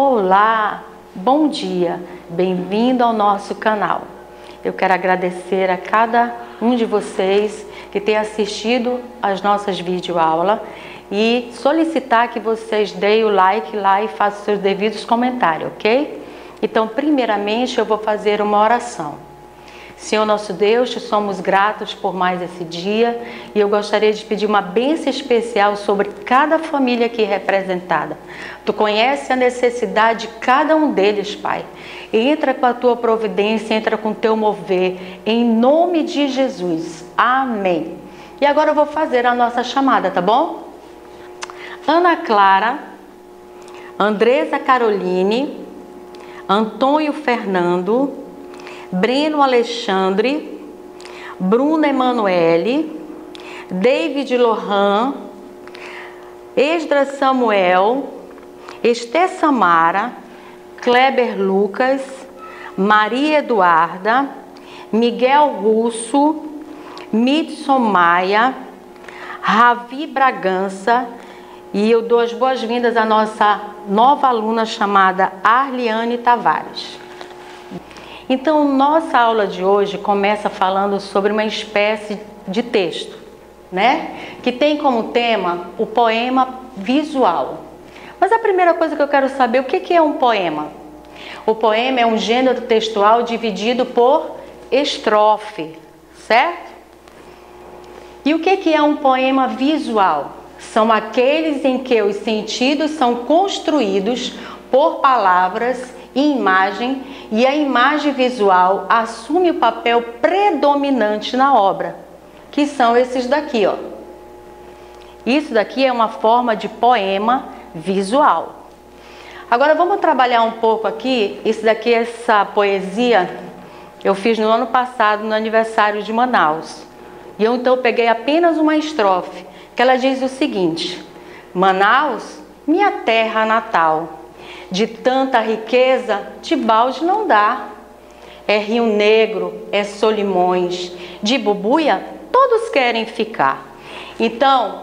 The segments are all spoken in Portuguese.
Olá, bom dia, bem-vindo ao nosso canal. Eu quero agradecer a cada um de vocês que tem assistido às nossas videoaulas e solicitar que vocês deem o like lá e façam seus devidos comentários, ok? Então, primeiramente, eu vou fazer uma oração. Senhor nosso Deus, te somos gratos por mais esse dia e eu gostaria de pedir uma bênção especial sobre cada família aqui representada. Tu conhece a necessidade de cada um deles, Pai. Entra com a tua providência, entra com o teu mover, em nome de Jesus. Amém. E agora eu vou fazer a nossa chamada, tá bom? Ana Clara, Andresa Caroline, Antônio Fernando, Breno Alexandre, Bruna Emanuele, David Lohan, Esdras Samuel, Esther Samara, Kleber Lucas, Maria Eduarda, Miguel Russo, Midson Maia, Ravi Bragança, e eu dou as boas-vindas à nossa nova aluna chamada Arliane Tavares. Então, nossa aula de hoje começa falando sobre uma espécie de texto, né? Que tem como tema o poema visual. Mas a primeira coisa que eu quero saber, o que é um poema? O poema é um gênero textual dividido por estrofe, certo? E o que é um poema visual? São aqueles em que os sentidos são construídos por palavras e imagem, e a imagem visual assume o papel predominante na obra, que são esses daqui, ó. Isso daqui é uma forma de poema visual. Agora vamos trabalhar um pouco aqui. Isso daqui, essa poesia, eu fiz no ano passado, no aniversário de Manaus. E então eu peguei apenas uma estrofe, que ela diz o seguinte: Manaus, minha terra natal, de tanta riqueza, de balde não dá. É Rio Negro, é Solimões, de Bubuia, todos querem ficar. Então,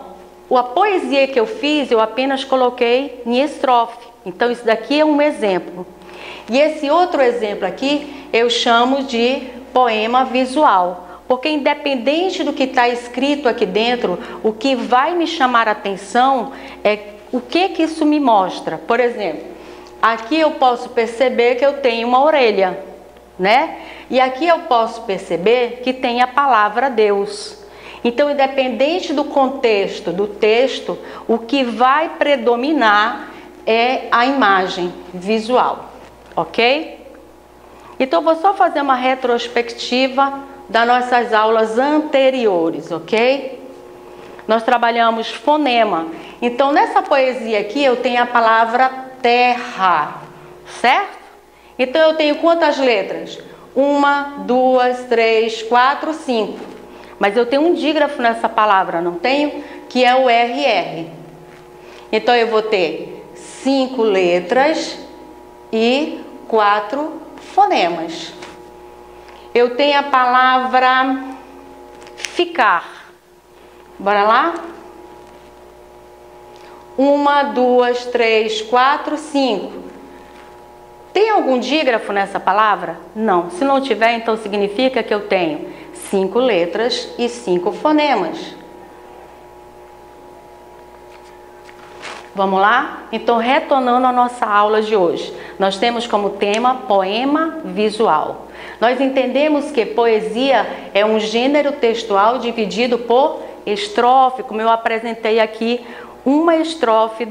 a poesia que eu fiz, eu apenas coloquei em estrofe. Então, isso daqui é um exemplo. E esse outro exemplo aqui, eu chamo de poema visual. Porque independente do que está escrito aqui dentro, o que vai me chamar a atenção é o que isso me mostra. Por exemplo, aqui eu posso perceber que eu tenho uma orelha, né? E aqui eu posso perceber que tem a palavra Deus. Então, independente do contexto do texto, o que vai predominar é a imagem visual, ok? Então, vou só fazer uma retrospectiva das nossas aulas anteriores, ok? Nós trabalhamos fonema. Então, nessa poesia aqui, eu tenho a palavra terra, certo? Então eu tenho quantas letras? 1, 2, 3, 4, 5. Mas eu tenho um dígrafo nessa palavra, não tenho? Que é o RR. Então eu vou ter 5 letras e 4 fonemas. Eu tenho a palavra ficar. Bora lá? 1, 2, 3, 4, 5. Tem algum dígrafo nessa palavra? Não. Se não tiver, então significa que eu tenho 5 letras e 5 fonemas. Vamos lá? Então, retornando à nossa aula de hoje. Nós temos como tema poema visual. Nós entendemos que poesia é um gênero textual dividido por estrofe, como eu apresentei aqui, uma estrofe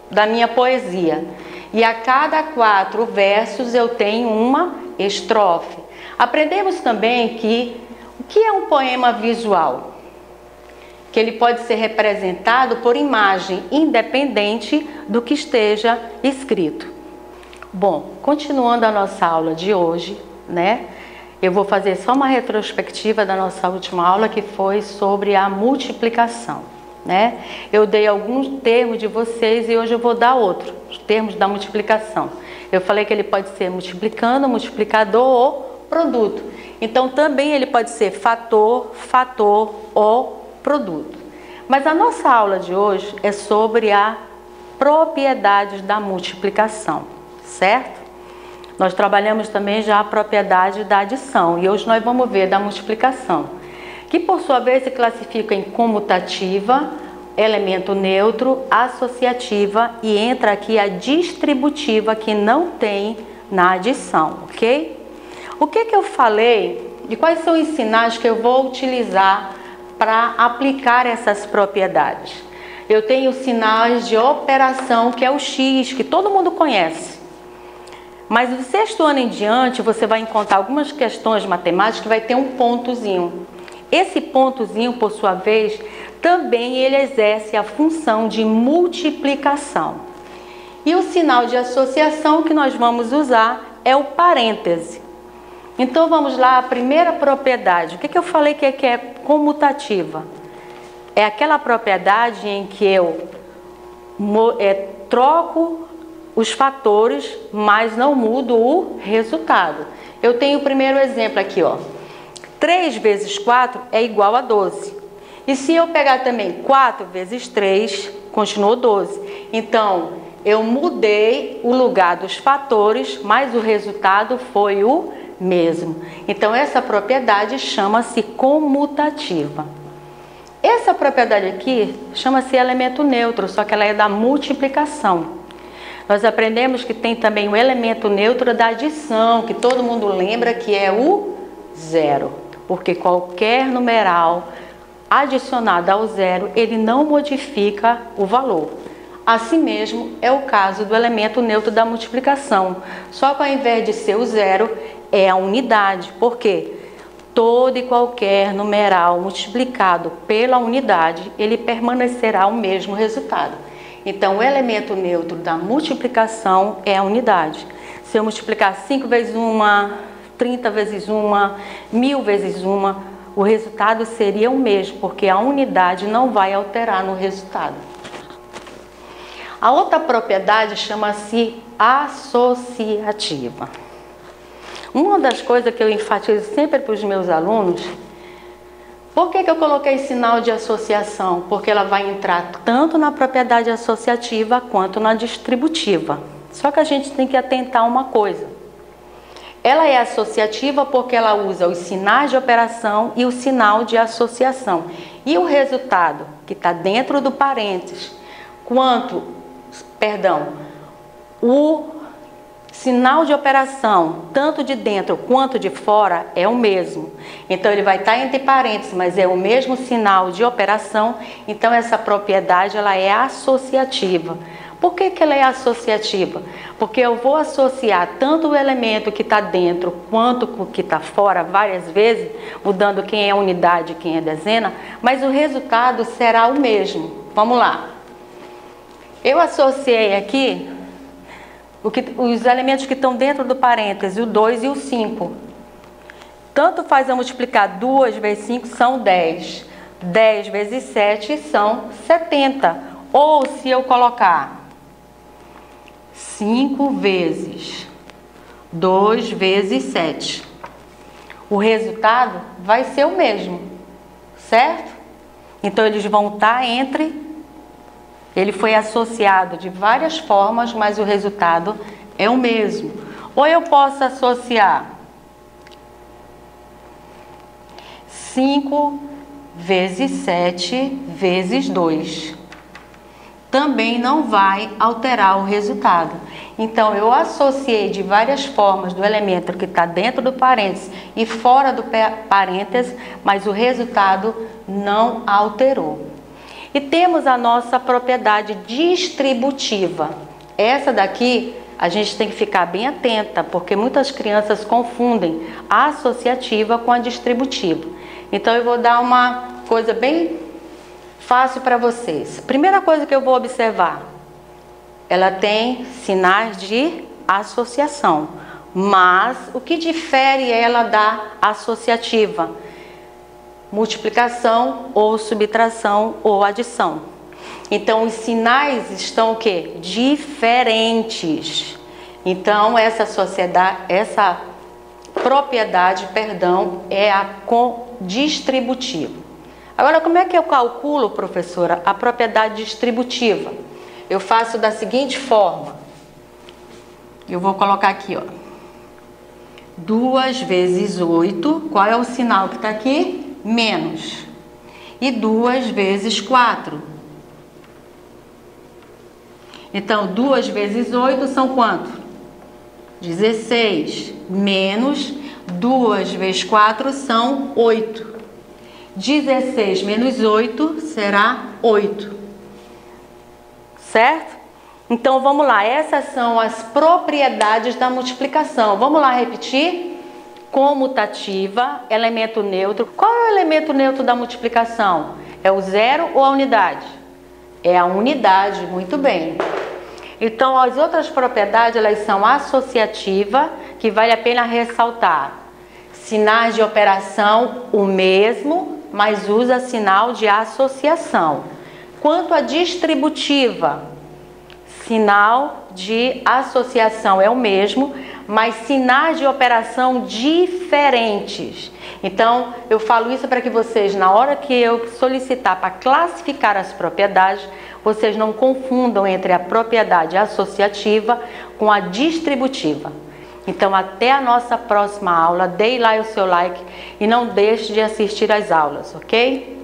da minha poesia. E a cada 4 versos eu tenho uma estrofe. Aprendemos também que o que é um poema visual? Que ele pode ser representado por imagem, independente do que esteja escrito. Bom, continuando a nossa aula de hoje, né? Eu vou fazer só uma retrospectiva da nossa última aula, que foi sobre a multiplicação, né? Eu dei alguns termos de vocês e hoje eu vou dar outros, os termos da multiplicação. Eu falei que ele pode ser multiplicando, multiplicador ou produto. Então também ele pode ser fator, fator ou produto. Mas a nossa aula de hoje é sobre a propriedades da multiplicação, certo? Nós trabalhamos também já a propriedade da adição e hoje nós vamos ver da multiplicação, que por sua vez se classifica em comutativa, elemento neutro, associativa e entra aqui a distributiva, que não tem na adição, ok? O que eu falei e quais são os sinais que eu vou utilizar para aplicar essas propriedades? Eu tenho sinais de operação, que é o X, que todo mundo conhece. Mas do sexto ano em diante, você vai encontrar algumas questões matemáticas que vai ter um pontozinho. Esse pontozinho, por sua vez, também ele exerce a função de multiplicação. E o sinal de associação que nós vamos usar é o parêntese. Então vamos lá, a primeira propriedade. O que eu falei que é comutativa? É aquela propriedade em que eu troco os fatores, mas não mudo o resultado. Eu tenho o primeiro exemplo aqui, ó. 3 vezes 4 é igual a 12. E se eu pegar também 4 vezes 3, continua 12. Então, eu mudei o lugar dos fatores, mas o resultado foi o mesmo. Então, essa propriedade chama-se comutativa. Essa propriedade aqui chama-se elemento neutro, só que ela é da multiplicação. Nós aprendemos que tem também o elemento neutro da adição, que todo mundo lembra que é o zero. Porque qualquer numeral adicionado ao zero, ele não modifica o valor. Assim mesmo é o caso do elemento neutro da multiplicação. Só que ao invés de ser o zero, é a unidade. Por quê? Todo e qualquer numeral multiplicado pela unidade, ele permanecerá o mesmo resultado. Então, o elemento neutro da multiplicação é a unidade. Se eu multiplicar 5 vezes 1, 30 vezes 1, 1000 vezes 1, o resultado seria o mesmo, porque a unidade não vai alterar no resultado. A outra propriedade chama-se associativa. Uma das coisas que eu enfatizo sempre para os meus alunos, por que eu coloquei sinal de associação? Porque ela vai entrar tanto na propriedade associativa quanto na distributiva. Só que a gente tem que atentar a uma coisa. Ela é associativa porque ela usa os sinais de operação e o sinal de associação. E o resultado, que está dentro do parênteses, o sinal de operação, tanto de dentro quanto de fora, é o mesmo. Então, ele vai estar entre parênteses, mas é o mesmo sinal de operação. Então, essa propriedade ela é associativa. Por que ela é associativa? Porque eu vou associar tanto o elemento que está dentro quanto o que está fora várias vezes, mudando quem é unidade e quem é dezena, mas o resultado será o mesmo. Vamos lá. Eu associei aqui os elementos que estão dentro do parêntese, o 2 e o 5. Tanto faz eu multiplicar 2 vezes 5 são 10. 10 vezes 7 são 70. Ou se eu colocar 5 vezes 2 vezes 7, o resultado vai ser o mesmo, certo? Então, eles vão estar ele foi associado de várias formas, mas o resultado é o mesmo. Ou eu posso associar 5 vezes 7 vezes 2. Também não vai alterar o resultado. Então, eu associei de várias formas do elemento que está dentro do parênteses e fora do parênteses, mas o resultado não alterou. E temos a nossa propriedade distributiva. Essa daqui a gente tem que ficar bem atenta, porque muitas crianças confundem a associativa com a distributiva. Então, eu vou dar uma coisa bem fácil para vocês. Primeira coisa que eu vou observar, ela tem sinais de associação, mas o que difere ela da associativa? Multiplicação ou subtração ou adição. Então, os sinais estão o quê? Diferentes. Então, essa propriedade, é a distributiva. Agora, como é que eu calculo, professora, a propriedade distributiva? eu faço da seguinte forma. Eu vou colocar aqui, ó. 2 vezes 8, qual é o sinal que está aqui? Menos. E 2 vezes 4. Então, 2 vezes 8 são quanto? 16. Menos 2 vezes 4 são 8. 16 menos 8 será 8. Certo? Então, vamos lá. Essas são as propriedades da multiplicação. Vamos lá repetir? Comutativa, elemento neutro. Qual é o elemento neutro da multiplicação? É o zero ou a unidade? É a unidade, muito bem. Então, as outras propriedades, elas são associativa, que vale a pena ressaltar. Sinais de operação, o mesmo, mas usa sinal de associação. Quanto à distributiva, sinal de associação é o mesmo, mas sinais de operação diferentes. Então, eu falo isso para que vocês, na hora que eu solicitar para classificar as propriedades, vocês não confundam entre a propriedade associativa com a distributiva. Então, até a nossa próxima aula, dê lá o seu like e não deixe de assistir às aulas, ok?